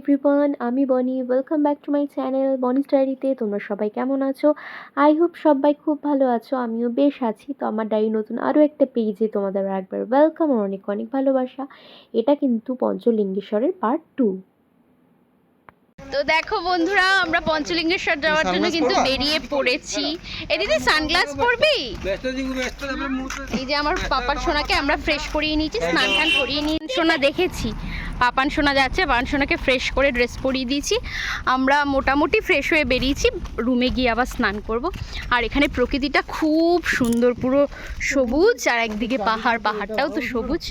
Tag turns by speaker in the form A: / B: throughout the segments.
A: Everyone, আমি বনি। Welcome back to my channel Bonnie's ডায়েরিতে। তোমরা সবাই কেমন আছো? আই হোপ সবাই খুব ভালো আছো, আমিও বেশ আছি। তো আমার ডায়েরি নতুন আরও একটা পেজে তোমাদের একবার ওয়েলকাম, আর অনেক অনেক ভালোবাসা। এটা কিন্তু পঞ্চলিঙ্গেশ্বরের পার্ট 2।
B: তো দেখো বন্ধুরা, আমরা পঞ্চলিঙ্গেশ্বর যাওয়ার জন্য কিন্তু বেরিয়ে পড়েছি। এদিকে সানগ্লাস পরবি? এই যে আমার পাপার সোনাকে আমরা ফ্রেশ করিয়ে নিয়েছি, স্নান টান করিয়ে নিয়ে সোনা দেখেছি পাপান সোনা যাচ্ছে, পাপান সোনাকে ফ্রেশ করে ড্রেস পরিয়ে দিয়েছি। আমরা মোটামুটি ফ্রেশ হয়ে বেরিয়েছি, রুমে গিয়ে আবার স্নান করব। আর এখানে প্রকৃতিটা খুব সুন্দর, পুরো সবুজ, আর একদিকে পাহাড়টাও তো সবুজ।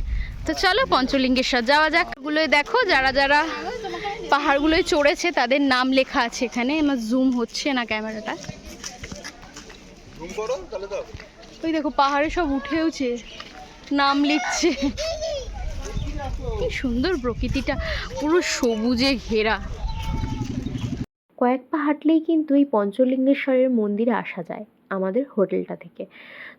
B: তো চলো পঞ্চলিঙ্গেশ্বর যাওয়া যাক। গুলোয় দেখো যারা যারা পাহাড়গুলোয় চড়েছে তাদের নাম লেখা আছে এখানে। আমার জুম হচ্ছে না ক্যামেরাটা। ওই দেখো পাহাড়ে সব উঠেওছে, নাম লিখছে। কি সুন্দর প্রকৃতিটা, পুরো সবুজে ঘেরা।
A: কয়েক পা হাঁটলেই কিন্তু এই পঞ্চলিঙ্গেশ্বরের মন্দিরে আসা যায় আমাদের হোটেলটা থেকে।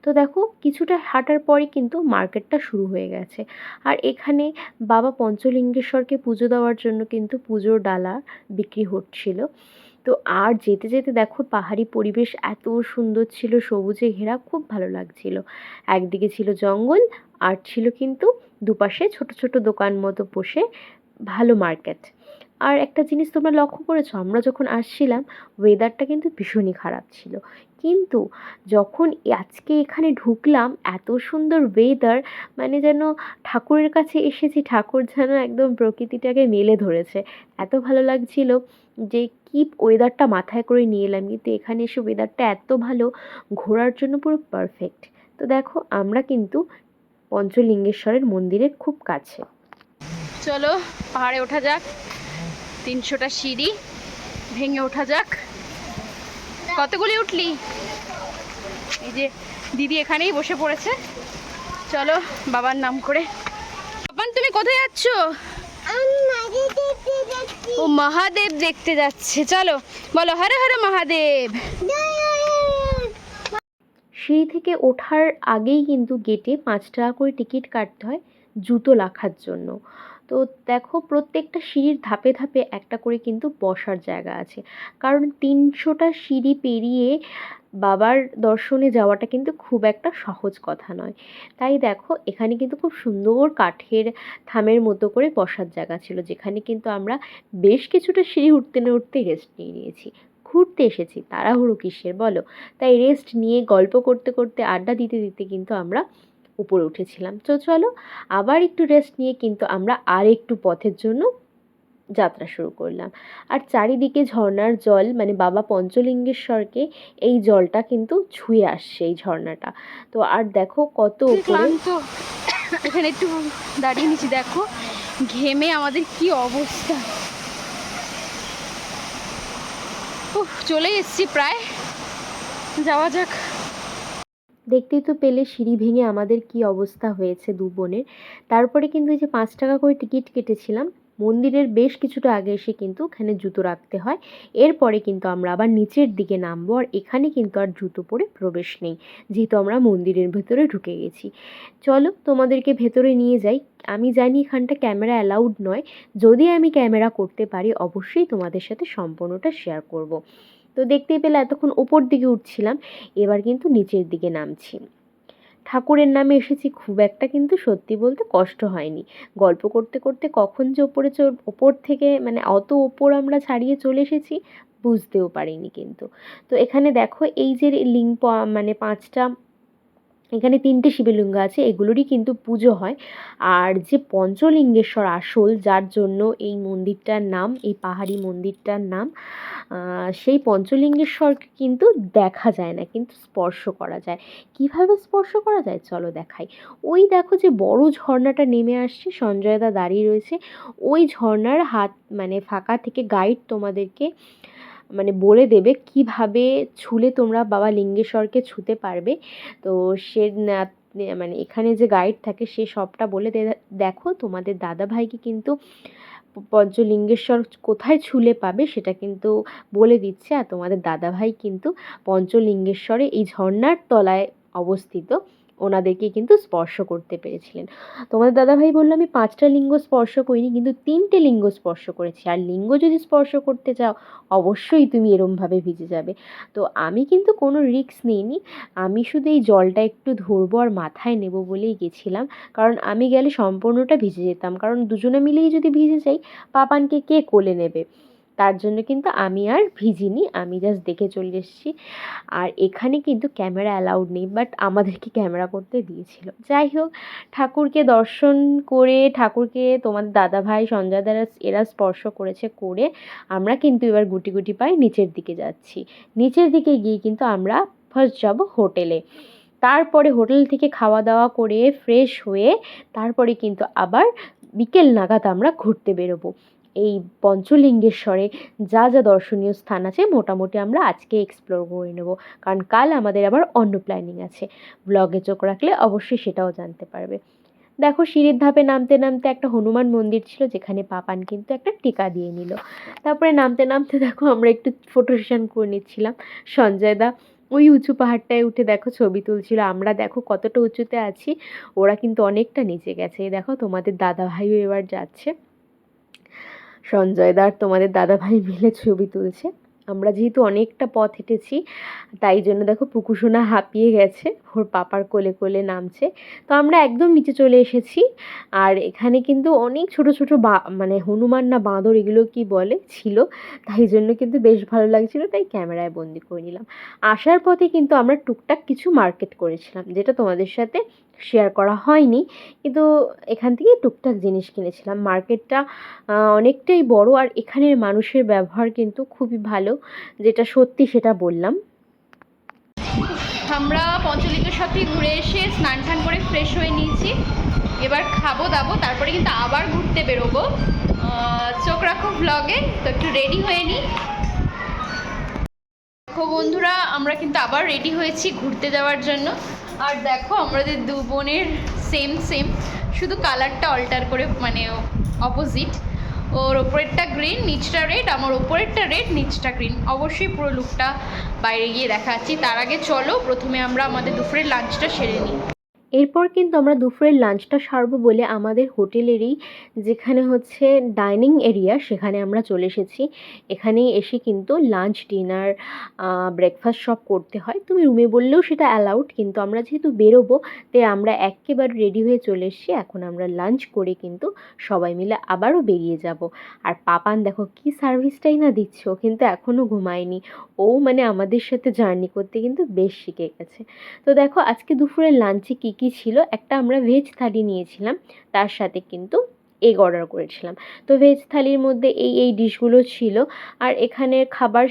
A: তো দেখো কিছুটা হাঁটার পরই কিন্তু মার্কেটটা শুরু হয়ে গেছে। আর এখানে বাবা পঞ্চলিঙ্গেশ্বরকে পুজো দেওয়ার জন্য কিন্তু পুজোর ডালা বিক্রি হচ্ছিল। তো আর যেতে যেতে দেখো পাহাড়ি পরিবেশ এত সুন্দর ছিল, সবুজে ঘেরা, খুব ভালো লাগছিল। একদিকে ছিল জঙ্গল, আর ছিল কিন্তু দুপাশে ছোট ছোট দোকান মতো বসে ভালো মার্কেট। আর একটা জিনিস তোমরা লক্ষ্য করেছো, আমরা যখন আসছিলাম ওয়েদারটা কিন্তু ভীষণই খারাপ ছিল, কিন্তু যখন আজকে এখানে ঢুকলাম এত সুন্দর ওয়েদার, মানে যেন ঠাকুরের কাছে এসেছি, ঠাকুর যেন একদম প্রকৃতিটাকে মেলে ধরেছে। এত ভালো লাগছিল যে কি ওয়েদারটা মাথায় করে নিয়ে এলাম, কিন্তু এখানে এসে ওয়েদারটা এত ভালো, ঘোরার জন্য পুরো পারফেক্ট। তো দেখো আমরা কিন্তু পঞ্চলিঙ্গেশ্বরের মন্দিরের খুব কাছে।
B: চলো পাহাড়ে ওঠা যাক, 300টা সিঁড়ি ভেঙে ওঠা যাক। কতগুলি উঠলি? এই যে দিদি এখানেই বসে পড়েছে। চলো বাবার নাম করে। বাবান তুমি কোথায় যাচ্ছ? ও মহাদেব দেখতে যাচ্ছে। চলো বলো হর হর মহাদেব।
A: সিঁড়ি থেকে ওঠার আগেই কিন্তু গেটে 5 টাকা করে টিকিট কাটতে হয় জুতো রাখার জন্য। তো দেখো প্রত্যেকটা সিঁড়ির ধাপে ধাপে একটা করে কিন্তু বসার জায়গা আছে, কারণ 300টা সিঁড়ি পেরিয়ে বাবার দর্শনে যাওয়াটা কিন্তু খুব একটা সহজ কথা নয়। তাই দেখো এখানে কিন্তু খুব সুন্দর কাঠের থামের মতো করে বসার জায়গা ছিল, যেখানে কিন্তু আমরা বেশ কিছুটা সিঁড়ি উঠতে না উঠতেই রেস্ট নিয়ে নিয়েছি। ঘুরতে এসেছি, তাড়াহুড়ো কিসের বলো? তাই রেস্ট নিয়ে গল্প করতে করতে আড্ডা দিতে দিতে কিন্তু আমরা উপরে উঠেছিলাম। তো চলো আবার একটু রেস্ট নিয়ে কিন্তু আমরা আর একটু পথের জন্য যাত্রা শুরু করলাম। আর চারিদিকে ঝর্ণার জল, মানে বাবা পঞ্চলিঙ্গেশ্বরকে এই জলটা কিন্তু ছুঁয়ে আসছে, এই ঝর্ণাটা। তো আর দেখো কত
B: ক্লান্ত, এখানে একটু দাঁড়িয়ে নিচ্ছি। দেখো ঘেমে আমাদের কি অবস্থা। চলে এসছি প্রায়, যাওয়া যাক।
A: দেখতেই তো পেলে সিঁড়ি ভেঙে আমাদের কি অবস্থা হয়েছে দু বোনের। তারপরে কিন্তু এই যে 5 টাকা করে টিকিট কেটেছিলাম, মন্দিরের বেশ কিছুটা আগে এসে কিন্তু ওখানে জুতো রাখতে হয়। এরপরে কিন্তু আমরা আবার নিচের দিকে নামবো, আর এখানে কিন্তু আর জুতো পরে প্রবেশ নেই, যেহেতু আমরা মন্দিরের ভেতরে ঢুকে গেছি। চলো তোমাদেরকে ভেতরে নিয়ে যাই। আমি জানি এখানটা ক্যামেরা অ্যালাউড নয়, যদি আমি ক্যামেরা করতে পারি অবশ্যই তোমাদের সাথে সম্পূর্ণটা শেয়ার করব। তো দেখতেই পেলে এতক্ষণ ওপর দিকে উঠছিলাম, এবার কিন্তু নিচের দিকে নামছি। ঠাকুরের নামে এসেছি, খুব একটা কিন্তু সত্যি বলতে কষ্ট হয়নি। গল্প করতে করতে কখন যে ওপর থেকে মানে অত ওপর আমরা ছাড়িয়ে চলে এসেছি বুঝতেও পারিনি কিন্তু। তো এখানে দেখো এই যে লিঙ্গ, মানে 5টা, এখানে 3টে শিবলিঙ্গ আছে, এগুলোরই কিন্তু পুজো হয়। আর যে পঞ্চলিঙ্গেশ্বর আসল, যার জন্য এই মন্দিরটার নাম, এই পাহাড়ি মন্দিরটার নাম, সেই পঞ্চলিঙ্গেশ্বরকে কিন্তু দেখা যায় না, কিন্তু স্পর্শ করা যায়। কিভাবে স্পর্শ করা যায় চলো দেখাই। ওই দেখো যে বড় ঝর্ণাটা নেমে আসছে, সঞ্জয়দা দাঁড়িয়ে রয়েছে, ওই ঝর্ণার হাত মানে ফাঁকা থেকে গাইড তোমাদেরকে মানে বলে দেবে কিভাবে ছুলে তোমরা বাবা লিঙ্গেশ্বরকে ছুতে পারবে। তো সে মানে এখানে যে গাইড থাকে সে সবটা বলে দেখো তোমাদের দাদাভাইকে কিন্তু পঞ্চলিঙ্গেশ্বর কোথায় ছুলে পাবে সেটা কিন্তু বলে দিচ্ছে। আর তোমাদের দাদাভাই কিন্তু পঞ্চলিঙ্গেশ্বরে এই ঝর্ণার তলায় অবস্থিত ওনাদেরকে কিন্তু স্পর্শ করতে পেরেছিলেন। তোমাদের দাদাভাই বলল আমি 5টা লিঙ্গ স্পর্শ করিনি, কিন্তু 3টে লিঙ্গ স্পর্শ করেছি। আর লিঙ্গ যদি স্পর্শ করতে চাও অবশ্যই তুমি এরমভাবে ভিজে যাবে। তো আমি কিন্তু কোনো রিস্ক নিইনি, আমি শুধু এই জলটা একটু ধরবো আর মাথায় নেব বলেই গেছিলাম। কারণ আমি গেলে সম্পূর্ণটা ভিজে যেতাম, কারণ দুজনে মিলেই যদি ভিজে যাই পাপানকে কে কোলে নেবে। তার জন্য কিন্তু আমি আর ভিজিনি, আমি জাস্ট দেখে চলে এসেছি। আর এখানে কিন্তু ক্যামেরা অ্যালাউড নেই, বাট আমাদেরকে ক্যামেরা করতে দিয়েছিল। যাই হোক, ঠাকুরকে দর্শন করে, ঠাকুরকে তোমাদের দাদাভাই সঞ্জয় দ্বারা এরা স্পর্শ করেছে, করে আমরা কিন্তু এবার গুটি গুটি পায়ে নিচের দিকে যাচ্ছি। নিচের দিকে গিয়ে কিন্তু আমরা ফার্স্ট যাব হোটেলে। তারপরে হোটেল থেকে খাওয়া দাওয়া করে ফ্রেশ হয়ে তারপরে কিন্তু আবার বিকেল নাগাদ আমরা ঘুরতে বেরোবো। এই পঞ্চলিঙ্গেশ্বরে যা যা দর্শনীয় স্থান আছে মোটামুটি আমরা আজকে এক্সপ্লোর করে নেব, কারণ কাল আমাদের আবার অন্য প্ল্যানিং আছে। ব্লগে চোখ রাখলে অবশ্যই সেটাও জানতে পারবে। দেখো, সিঁড়ির ধাপে নামতে নামতে একটা হনুমান মন্দির ছিল, যেখানে পাপান কিন্তু একটা টিকা দিয়ে নিল। তারপরে নামতে নামতে দেখো আমরা একটু ফটো সেশন করে নিচ্ছিলাম। সঞ্জয় দা ওই উঁচু পাহাড়টায় উঠে দেখো ছবি তুলছিল, আমরা দেখো কতটা উঁচুতে আছি, ওরা কিন্তু অনেকটা নিচে গেছে। এই দেখো তোমাদের দাদাভাইও এবার যাচ্ছে, সঞ্জয় দা আর তোমাদের দাদাভাই মিলে ছবি তুলছে। আমরা যেহেতু অনেকটা পথ হেঁটেছি তাই জন্য দেখো পুকুসোনা হাঁপিয়ে গেছে, ওর পাপার কোলে কোলে নামছে। তো আমরা একদম নিচে চলে এসেছি। আর এখানে কিন্তু অনেক ছোট ছোট মানে হনুমান না বাঁদর এগুলো কি বলে ছিল, তাই জন্য কিন্তু বেশ ভালো লাগছিল, তাই ক্যামেরায় বন্দি করে নিলাম। আসার পথে কিন্তু আমরা টুকটাক কিছু মার্কেট করেছিলাম, যেটা তোমাদের সাথে শেয়ার করা হয়নি, কিন্তু এখান থেকে টুকটাক জিনিস কিনেছিলাম। মার্কেটটা অনেকটাই বড়, আর এখানের মানুষের ব্যবহার কিন্তু খুবই ভালো, যেটা সত্যি সেটা বললাম।
B: আমরা পঞ্চলিঙ্গেশ্বর থেকে ঘুরে এসে স্নান টান করে ফ্রেশ হয়ে নিয়েছি, এবার খাবো দাবো, তারপরে কিন্তু আবার ঘুরতে বেরোবো। চোখ রাখো ব্লগে, তো একটু রেডি হয়ে নিই। দেখো বন্ধুরা, আমরা কিন্তু আবার রেডি হয়েছি ঘুরতে যাওয়ার জন্য। আর দেখো আমাদের দু বোনের সেম সেম, শুধু কালারটা অল্টার করে, মানে অপোজিট। ওর ওপরেরটা গ্রিন নিচটা রেড, আমার ওপরেরটা রেড নিচটা গ্রিন। অবশ্যই পুরো লুকটা বাইরে গিয়ে দেখাচ্ছি। তার আগে চলো প্রথমে আমরা আমাদের দুপুরের লাঞ্চটা সেরে নিই।
A: এরপর কিন্তু আমরা দুপুরের লাঞ্চটা সারবো বলে আমাদের হোটেলেরই যেখানে হচ্ছে ডাইনিং এরিয়া সেখানে আমরা চলে এসেছি। এখানে এসে কিন্তু লাঞ্চ ডিনার ব্রেকফাস্ট সব করতে হয়, তুমি রুমে বললেও সেটা অ্যালাউড, কিন্তু আমরা যেহেতু বেরোবো তাই আমরা একেবারে রেডি হয়ে চলে এসেছি। এখন আমরা লাঞ্চ করে কিন্তু সবাই মিলে আবারও বেরিয়ে যাব। আর পাপান দেখো কি সার্ভিসটাই না দিচ্ছ, কিন্তু এখনও ঘুমায়নি। ও মানে আমাদের সাথে জার্নি করতে কিন্তু বেশ শিখে গেছে। তো দেখো আজকে দুপুরের লাঞ্চে কী কী ছিল, একটা আমরা ভেজ থালি নিয়েছিলাম, তার সাথে কিন্তু এগ অর্ডার করেছিলাম। তো ভেজ থালির মধ্যে এই ডিশগুলো ছিল। আর এখানের খাবার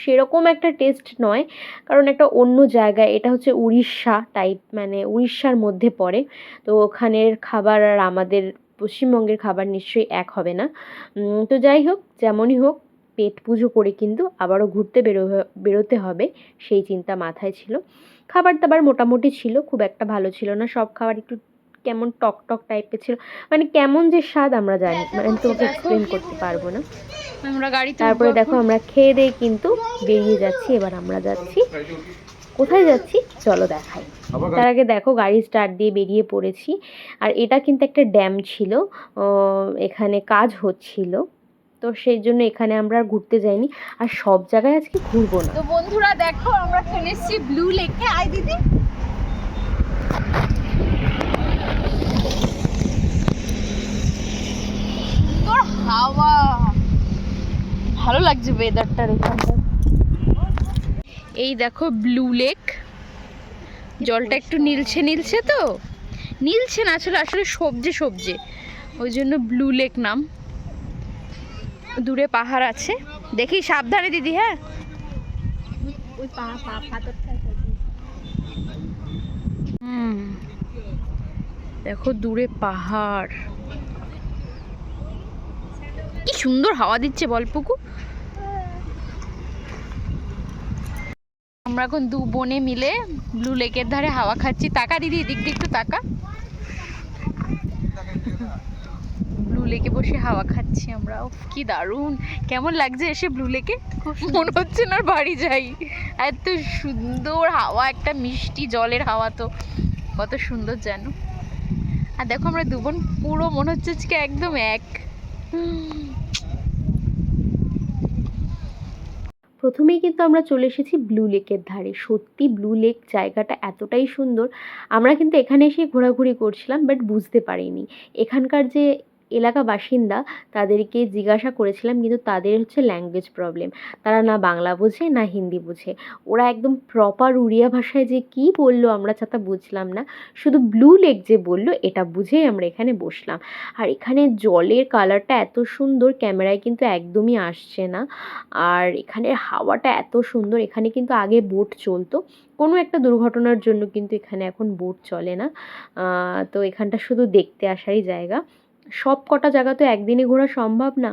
A: সেরকম একটা টেস্ট নয়, কারণ একটা অন্য জায়গায়, এটা হচ্ছে উড়িষ্যা টাইপ, মানে উড়িষ্যার মধ্যে পড়ে। তো ওখানের খাবার আর আমাদের পশ্চিমবঙ্গের খাবার নিশ্চয়ই এক হবে না। তো যাই হোক, যেমনই হোক পেট পুজো করে কিন্তু আবারও ঘুরতে বেরোতে হবে, সেই চিন্তা মাথায় ছিল। খাবার দাবার মোটামুটি ছিল, খুব একটা ভালো ছিল না, সব খাবার একটু কেমন টক টক টাইপের ছিল, মানে কেমন যে স্বাদ আমরা জানি, মানে তোমাকে এক্সপ্লেন করতে পারবো না।
B: আমরা গাড়িতে
A: তারপরে দেখো আমরা খেয়ে দিয়ে কিন্তু বেরিয়ে যাচ্ছি। এবার আমরা যাচ্ছি কোথায় যাচ্ছি চলো দেখাই। তার আগে দেখো গাড়ি স্টার্ট দিয়ে বেরিয়ে পড়েছি। আর এটা কিন্তু একটা ড্যাম ছিল, এখানে কাজ হচ্ছিল, তো সেই জন্য এখানে আমরা আর ঘুরতে যাইনি, আর সব জায়গায় আজকে ঘুরবো না।
B: তো বন্ধুরা দেখো আমরা চলে এসেছি ব্লু লেকে। আয় দিদি, তোর হাওয়া ভালো লাগছে, ওয়েদারটার এখানটা। এই দেখো ব্লু লেক, জলটা একটু নীলছে নীলছে, তো নীলছে না আসলে, আসলে সবজে সবজে, ওই জন্য ব্লু লেক নাম। দূরে পাহাড় আছে, দেখি সাবধানে দিদি। হ্যাঁ, দেখো দূরে পাহাড়, কি সুন্দর হাওয়া দিচ্ছে বল পুকু। আমরা এখন দু বোনে মিলে ব্লু লেকের ধারে হাওয়া খাচ্ছি। তাকা দিদি, এদিক দিয়ে একটু তাকা। ব্লু লেকে বসে হাওয়া খাচ্ছি আমরা। কি দারুণ, কেমন লাগছে এসে ব্লু লেকে, মনে হচ্ছে না বাড়ি যাই, এত সুন্দর হাওয়া, একটা মিষ্টি জলের হাওয়া, তো কত সুন্দর যেন। আর দেখো আমরা দু বোন পুরো মনে হচ্ছে আজকে একদম এক।
A: প্রথমেই কিন্তু আমরা চলে এসেছি ব্লু লেকের ধারে। সত্যি ব্লু লেক জায়গাটা এতটাই সুন্দর, আমরা কিন্তু এখানে এসে ঘোরাঘুরি করছিলাম বাট বুঝতে পারিনি এখানকার যে এলাকা বাসিন্দা তাদেরকে জিজ্ঞাসা করেছিলাম, কিন্তু তাদের হচ্ছে ল্যাঙ্গুয়েজ প্রবলেম, তারা না বাংলা বোঝে না হিন্দি বোঝে। ওরা একদম প্রপার উড়িয়া ভাষায় যে কী বললো আমরা তা বুঝলাম না, শুধু ব্লু লেক যে বললো এটা বুঝেই আমরা এখানে বসলাম। আর এখানে জলের কালারটা এত সুন্দর, ক্যামেরায় কিন্তু একদমই আসছে না। আর এখানের হাওয়াটা এত সুন্দর, এখানে কিন্তু আগে বোট চলতো, কোনো একটা দুর্ঘটনার জন্য কিন্তু এখানে এখন বোট চলে না। তো এখানটা শুধু দেখতে আসারই জায়গা। সব কটা জায়গা তো একদিনে ঘোরা সম্ভব না,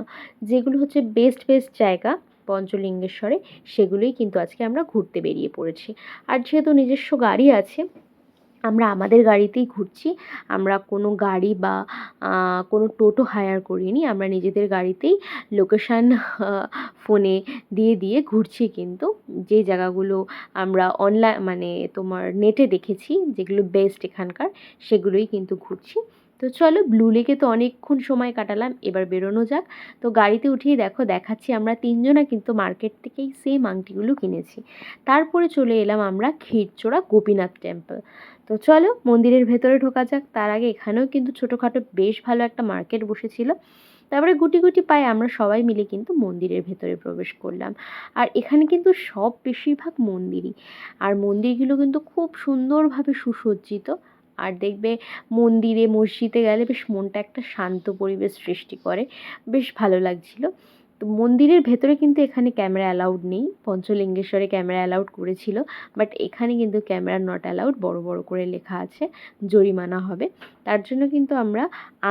A: যেগুলো হচ্ছে বেস্ট বেস্ট জায়গা পঞ্চলিঙ্গেশ্বরে সেগুলোই কিন্তু আজকে আমরা ঘুরতে বেরিয়ে পড়েছি। আর যেহেতু নিজস্ব গাড়ি আছে, আমরা আমাদের গাড়িতেই ঘুরছি। আমরা কোনো গাড়ি বা কোনো টোটো হায়ার করিনি, আমরা নিজেদের গাড়িতেই লোকেশান ফোনে দিয়ে দিয়ে ঘুরছি। কিন্তু যে জায়গাগুলো আমরা মানে তোমার নেটে দেখেছি যেগুলো বেস্ট এখানকার, সেগুলোই কিন্তু ঘুরছি। তো চলো, ব্লু লেকে তো অনেকক্ষণ সময় কাটালাম, এবার বেরোনো যাক। তো গাড়িতে উঠিয়ে দেখো দেখাচ্ছি, আমরা তিনজনা কিন্তু মার্কেট থেকেই সেম আংটিগুলো কিনেছি। তারপরে চলে এলাম আমরা ক্ষীরচোরা গোপীনাথ টেম্পল। তো চলো মন্দিরের ভেতরে ঢোকা যাক। তার আগে এখানেও কিন্তু ছোটোখাটো বেশ ভালো একটা মার্কেট বসেছিল। তারপরে গুটি গুটি পায়ে আমরা সবাই মিলে কিন্তু মন্দিরের ভেতরে প্রবেশ করলাম। আর এখানে কিন্তু সব বেশিরভাগ মন্দিরই, আর মন্দিরগুলো কিন্তু খুব সুন্দরভাবে সুসজ্জিত। আর দেখবে মন্দিরে মসজিদে গেলে বেশ মনটা একটা শান্ত পরিবেশ সৃষ্টি করে, বেশ ভালো লাগছিল। তো মন্দিরের ভেতরে কিন্তু এখানে ক্যামেরা অ্যালাউড নেই, পঞ্চলিঙ্গেশ্বরে ক্যামেরা অ্যালাউড করেছিল, বাট এখানে কিন্তু ক্যামেরা নট অ্যালাউড বড় বড় করে লেখা আছে, জরিমানা হবে। তার জন্য কিন্তু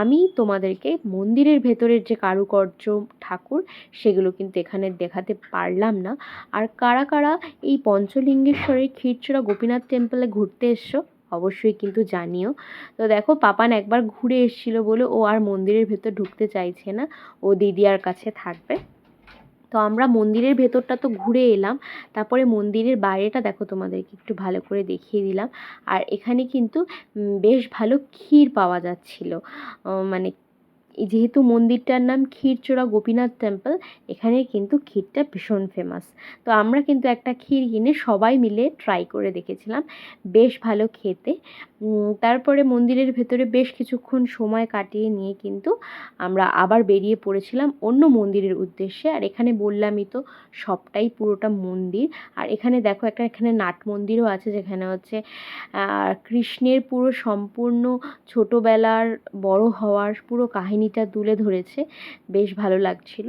A: আমি তোমাদেরকে মন্দিরের ভেতরের যে কারুকার্য ঠাকুর সেগুলো কিন্তু এখানে দেখাতে পারলাম না। আর কারা কারা এই পঞ্চলিঙ্গেশ্বরের ক্ষীরচোরা গোপীনাথ টেম্পলে ঘুরতে এসছো অবশ্যই কিন্তু জানিও। তো দেখো পাপান একবার ঘুরে এসেছিলো বলে ও আর মন্দিরের ভেতর ঢুকতে চাইছে না, ও দিদিয়ার কাছে থাকবে। তো আমরা মন্দিরের ভেতরটা তো ঘুরে এলাম, তারপরে মন্দিরের বাইরেটা দেখো তোমাদেরকে একটু ভালো করে দেখিয়ে দিলাম। আর এখানে কিন্তু বেশ ভালো ক্ষীর পাওয়া যাচ্ছিল, মানে যেহেতু মন্দিরটার নাম ক্ষীরচোরা গোপীনাথ টেম্পল, এখানে কিন্তু ক্ষীরটা ভীষণ ফেমাস। তো আমরা কিন্তু একটা ক্ষীর কিনে সবাই মিলে ট্রাই করে দেখেছিলাম, বেশ ভালো খেতে। তারপরে মন্দিরের ভেতরে বেশ কিছুক্ষণ সময় কাটিয়ে নিয়ে কিন্তু আমরা আবার বেরিয়ে পড়েছিলাম অন্য মন্দিরের উদ্দেশ্যে। আর এখানে বললামই তো সবটাই পুরোটা মন্দির। আর এখানে দেখো এখানে নাট মন্দিরও আছে, যেখানে হচ্ছে কৃষ্ণের পুরো সম্পূর্ণ ছোটোবেলার বড় হওয়ার পুরো কাহিনিটা তুলে ধরেছে, বেশ ভালো লাগছিল।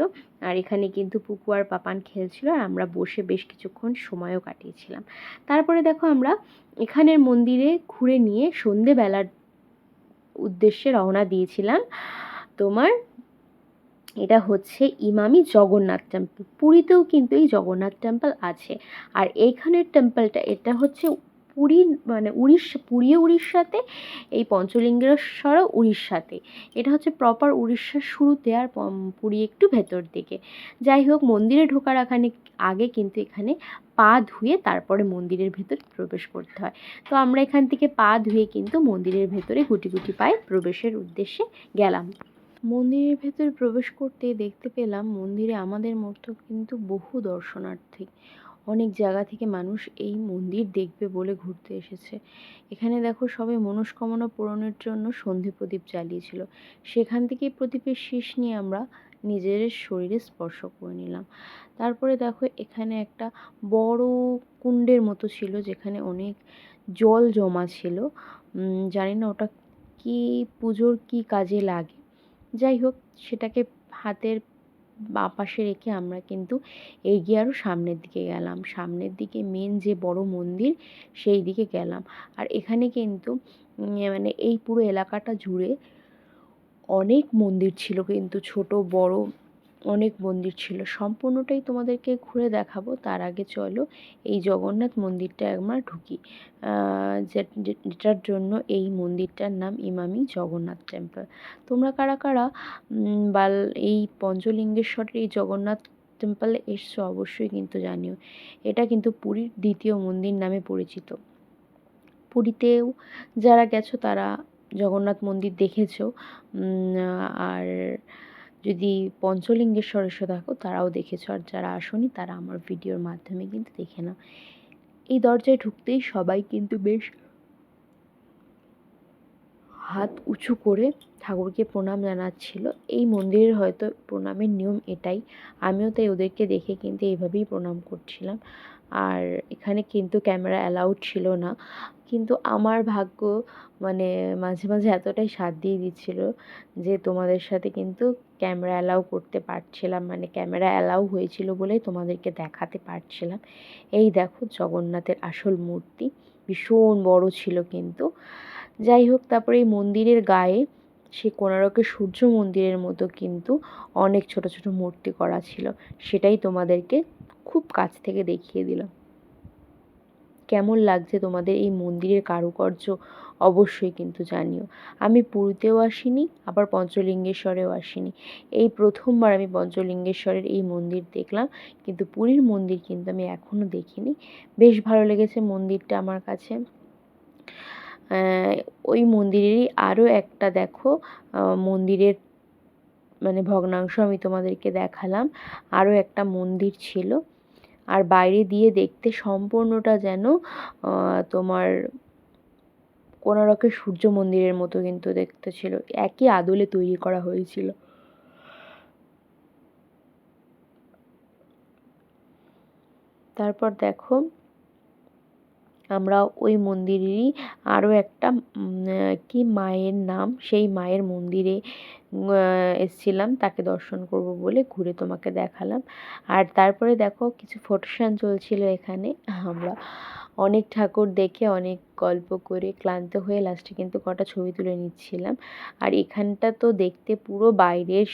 A: আর এখানে কিন্তু পুকু আর পাপান খেলছিল, আর আমরা বসে বেশ কিছুক্ষণ সময়ও কাটিয়েছিলাম। তারপরে দেখো আমরা এখানের মন্দিরে ঘুরে নিয়ে সন্ধেবেলার উদ্দেশ্যে রওনা দিয়েছিলাম। তোমার এটা হচ্ছে ইমামি জগন্নাথ টেম্পল। পুরীতেও কিন্তু এই জগন্নাথ টেম্পল আছে। আর এইখানের টেম্পলটা এটা হচ্ছে পুরী, মানে পুরীও উড়িষ্যাতে, এই পঞ্চলিঙ্গেশ্বরও উড়িষ্যাতে। এটা হচ্ছে প্রপার উড়িষ্যার শুরুতে, আর পুরী একটু ভেতর দিকে। যাই হোক, মন্দিরে ঢোকার আগে কিন্তু এখানে পা ধুয়ে তারপরে মন্দিরের ভেতর প্রবেশ করতে হয়। তো আমরা এখান থেকে পা ধুয়ে কিন্তু মন্দিরের ভেতরে গুটি গুটি পায়ে প্রবেশের উদ্দেশ্যে গেলাম। মন্দিরের ভেতর প্রবেশ করতে দেখতে পেলাম মন্দিরে আমাদের মতো কিন্তু বহু দর্শনার্থী, অনেক জায়গা থেকে মানুষ এই মন্দির দেখবে বলে ঘুরতে এসেছে। এখানে দেখো সবে মনস্কামনা পূরণের জন্য সন্ধে প্রদীপ জ্বালিয়েছিল, সেখান থেকেই প্রদীপের শীষ নিয়ে আমরা নিজের শরীরে স্পর্শ করে নিলাম। তারপরে দেখো এখানে একটা বড় কুণ্ডের মতো ছিল, যেখানে অনেক জল জমা ছিল। জানি না ওটা কি পুজোর কি কাজে লাগে। যাই হোক, সেটাকে হাতের বাঁ পাশে রেখে আমরা কিন্তু এগিয়ে আরও সামনের দিকে গেলাম। সামনের দিকে মেন যে বড় মন্দির সেই দিকে গেলাম। আর এখানে কিন্তু মানে এই পুরো এলাকাটা জুড়ে অনেক মন্দির ছিল, কিন্তু ছোট বড় অনেক মন্দির ছিল। সম্পূর্ণটাই তোমাদেরকে ঘুরে দেখাবো, তার আগে চলো এই জগন্নাথ মন্দিরটা একবার ঢুকি, যেটার জন্য এই মন্দিরটার নাম ইমামি জগন্নাথ টেম্পল। তোমরা কারা কারা এই পঞ্চলিঙ্গেশ্বরের এই জগন্নাথ টেম্পলে এসছো অবশ্যই কিন্তু জানিও। এটা কিন্তু পুরীর দ্বিতীয় মন্দির নামে পরিচিত। পুরীতেও যারা গেছো তারা জগন্নাথ মন্দির দেখেছো, আর যদি পঞ্চলিঙ্গেশ্বর এসে থাকো তারাও দেখেছো, আর যারা আসোনি তারা আমার ভিডিওর মাধ্যমে কিন্তু দেখে নাও। এই দরজায় ঢুকতেই সবাই কিন্তু বেশ হাত উঁচু করে ঠাকুরকে প্রণাম জানাচ্ছিল। এই মন্দিরের হয়তো প্রণামের নিয়ম এটাই, আমিও তাই ওদেরকে দেখে কিন্তু এইভাবেই প্রণাম করছিলাম। আর এখানে কিন্তু ক্যামেরা অ্যালাউড ছিল না, কিন্তু আমার ভাগ্য মানে মাঝে মাঝে এতটাই সাথ দিয়ে দিচ্ছিল যে তোমাদের সাথে কিন্তু ক্যামেরা অ্যালাউ করতে পারছিলাম, মানে ক্যামেরা অ্যালাউ হয়েছিল বলেই তোমাদেরকে দেখাতে পারছিলাম। এই দেখো জগন্নাথের আসল মূর্তি, ভীষণ বড় ছিল কিন্তু। যাই হোক, তারপরে এই মন্দিরের গায়ে সে কোণারকের সূর্য মন্দিরের মতো কিন্তু অনেক ছোট ছোট মূর্তি করা ছিল, সেটাই তোমাদেরকে খুব কাছ থেকে দেখিয়ে দিলাম। কেমন লাগছে তোমাদের এই মন্দিরের কারুকার্য অবশ্যই কিন্তু জানিও। আমি পুরীতেও আসিনি, আবার পঞ্চলিঙ্গেশ্বরেও আসিনি, এই প্রথমবার আমি পঞ্চলিঙ্গেশ্বরের এই মন্দির দেখলাম, কিন্তু পুরীর মন্দির কিন্তু আমি এখনও দেখিনি। বেশ ভালো লেগেছে মন্দিরটা আমার কাছে। ওই মন্দিরেরই আরও একটা দেখো মন্দিরের মানে ভগ্নাংশ আমি তোমাদেরকে দেখালাম, আরও একটা মন্দির ছিল, আর বাইরে দিয়ে দেখতে সম্পূর্ণটা যেন তোমার কোণারকের সূর্য মন্দিরের মতো কিন্তু দেখতে ছিল, একই আদলে তৈরি করা হয়েছিল। তারপর দেখো আমরা ওই মন্দিরেরই আরও একটা কি মায়ের নাম, সেই মায়ের মন্দিরে এসছিলাম, তাকে দর্শন করব বলে ঘুরে তোমাকে দেখালাম। আর তারপরে দেখো কিছু ফটোশন চলছিল এখানে, আমরা অনেক ঠাকুর দেখে অনেক গল্প করে ক্লান্ত হয়ে লাস্টে কিন্তু কটা ছবি তুলে নিচ্ছিলাম। আর এখানটা তো দেখতে পুরো বাইরের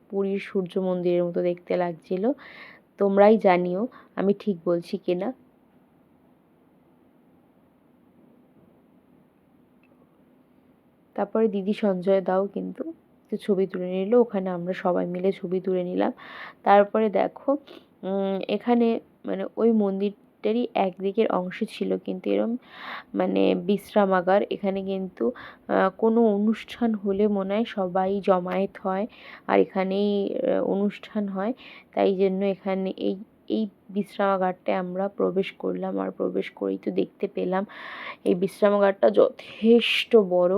A: পুরীর সূর্য মন্দিরের মতো দেখতে লাগছিল, তোমরাই জানিও আমি ঠিক বলছি কিনা। তারপরে দিদি সঞ্জয় দাও কিন্তু ছবি তুলে নিল, ওখানে আমরা সবাই মিলে ছবি তুলে নিলাম। তারপরে দেখো এখানে মানে ওই মন্দিরটারই একদিকের অংশ ছিল কিন্তু এরম মানে বিশ্রামাগার, এখানে কিন্তু কোনো অনুষ্ঠান হলে মনে হয় সবাই জমায়েত হয় আর এখানেই অনুষ্ঠান হয়, তাই জন্য এখানে এই এই বিশ্রামাগারটায় আমরা প্রবেশ করলাম। আর প্রবেশ করেই তো দেখতে পেলাম এই বিশ্রামাগারটা যথেষ্ট বড়,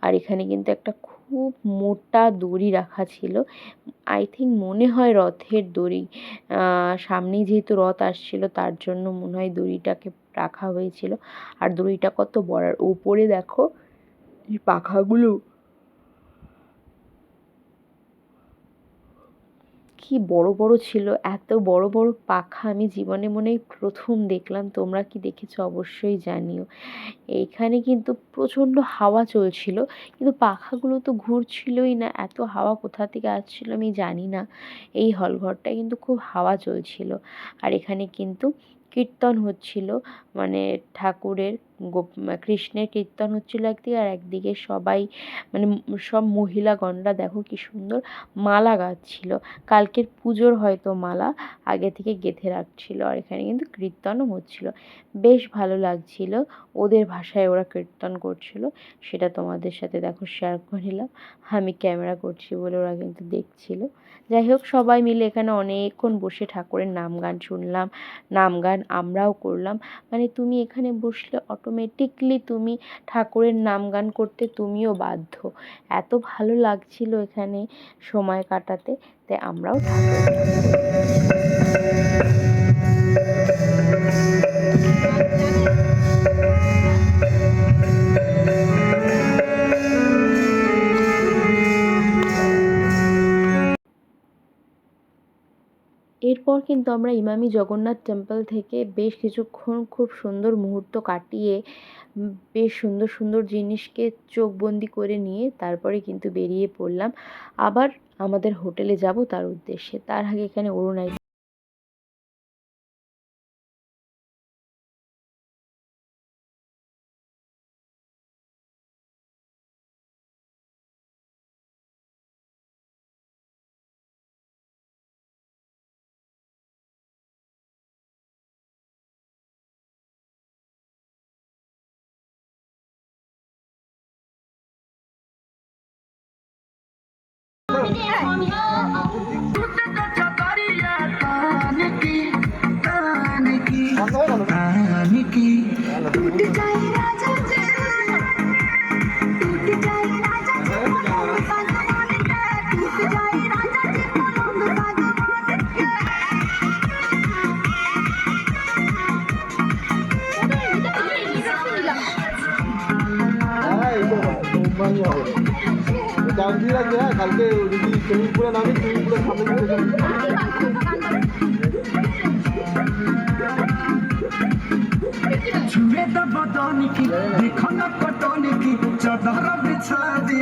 A: আর এখানে কিন্তু একটা খুব মোটা দড়ি রাখা ছিল, আই থিঙ্ক মনে হয় রথের দড়ি, সামনেই যেহেতু রথ আসছিল তার জন্য মনে হয় দড়িটাকে রাখা হয়েছিল। আর দড়িটা কত বড়, আর ওপরে দেখো এই পাখাগুলো কি বড় বড় ছিল, এত বড় বড় পাখা আমি জীবনে মনে হয় প্রথম দেখলাম, তোমরা কি দেখেছো অবশ্যই জানিও। এইখানে কিন্তু প্রচণ্ড হাওয়া চলছিল, কিন্তু পাখাগুলো তো ঘুরছিলই না, এত হাওয়া কোথা থেকে আসছিল আমি জানি না। এই হলঘরটায় কিন্তু খুব হাওয়া চলছিল, আর এখানে কিন্তু কীর্তন হচ্ছিল, মানে ঠাকুরের কৃষ্ণের কীর্তন হচ্ছিল একদিকে, আর একদিকে সবাই মানে সব মহিলাগণরা দেখো কি সুন্দর মালা গাচ্ছিল, কালকের পুজোর হয়তো মালা আগে থেকে গেঁথে রাখছিল, আর এখানে কিন্তু কীর্তনও হচ্ছিল, বেশ ভালো লাগছিল। ওদের ভাষায় ওরা কীর্তন করছিল, সেটা তোমাদের সাথে দেখো শেয়ার করে নিলাম, আমি ক্যামেরা করছি বলে ওরা কিন্তু দেখছিল। যাই হোক, সবাই মিলে এখানে অনেকক্ষণ বসে ঠাকুরের নাম গান শুনলাম, নাম গান আমরাও করলাম, মানে তুমি এখানে বসলে অটোমেটিকলি তুমি ঠাকুরের নাম গান করতে তুমিও বাধ্য, এত ভালো লাগছিল এখানে সময় কাটাতে, তাই আমরাও ঠাকুরের নাম এরপর কিন্তু আমরা ইমামি জগন্নাথ টেম্পল থেকে বেশ কিছুক্ষণ খুব সুন্দর মুহূর্ত কাটিয়ে বেশ সুন্দর সুন্দর জিনিসকে চোখবন্দি করে নিয়ে তারপরে কিন্তু বেরিয়ে পড়লাম আবার আমাদের হোটেলে যাব তার উদ্দেশ্যে। তার আগে এখানে অরুণাই
C: কালকে যদি সুইমিং পুলে নামি সুইমিং পুলের সামনে
D: छुए द बदन की देखो न पटन की चादर बिछा दी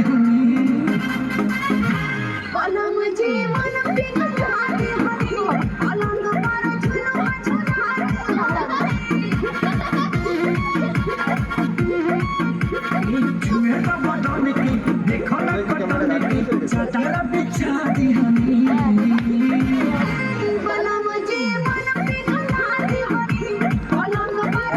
D: पलंग जी मन पे लगा दे हनी पलंग पर झुलवा झुला छुए द बदन की देखो न पटन की चादर बिछा दी हनी पलंग जी मन पे लगा दे हनी पलंग पर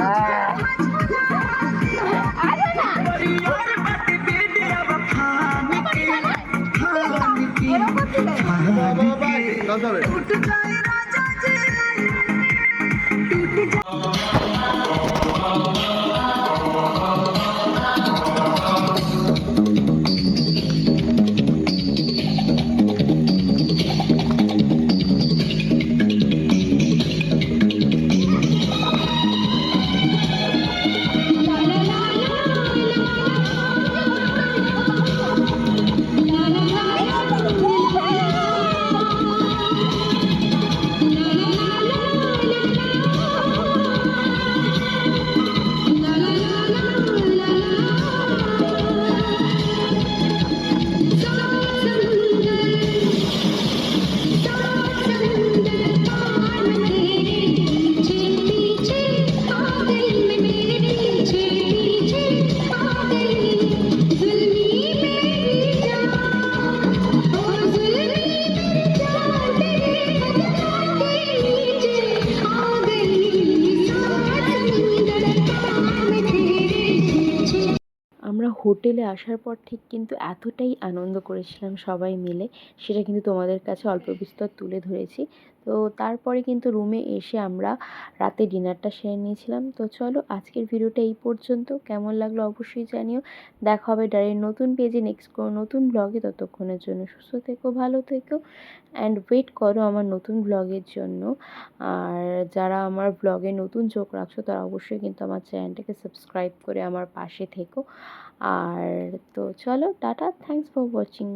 A: আমরা হোটেলে আসার পর ঠিক কিন্তু এতটাই আনন্দ করেছিলাম সবাই মিলে, সেটা কিন্তু তোমাদের কাছে অল্প বিস্তর তুলে ধরেছি। তো তারপরে কিন্তু রুমে এসে আমরা রাতে ডিনারটা সেরে নিয়েছিলাম। তো চলো আজকের ভিডিওটা এই পর্যন্ত, কেমন লাগলো অবশ্যই জানিও। দেখা হবে ডায়েরির নতুন পেজে নেক্সট কোনো নতুন ব্লগে। ততক্ষণের জন্য সুস্থ থেকো, ভালো থেকো অ্যান্ড ওয়েট করো আমার নতুন ব্লগের জন্য। আর যারা আমার ব্লগে নতুন চোখ রাখছো তারা অবশ্যই কিন্তু আমার চ্যানেলটাকে সাবস্ক্রাইব করে আমার পাশে থেকো। আর তো চলো টাটা, থ্যাঙ্কস ফর ওয়াচিং।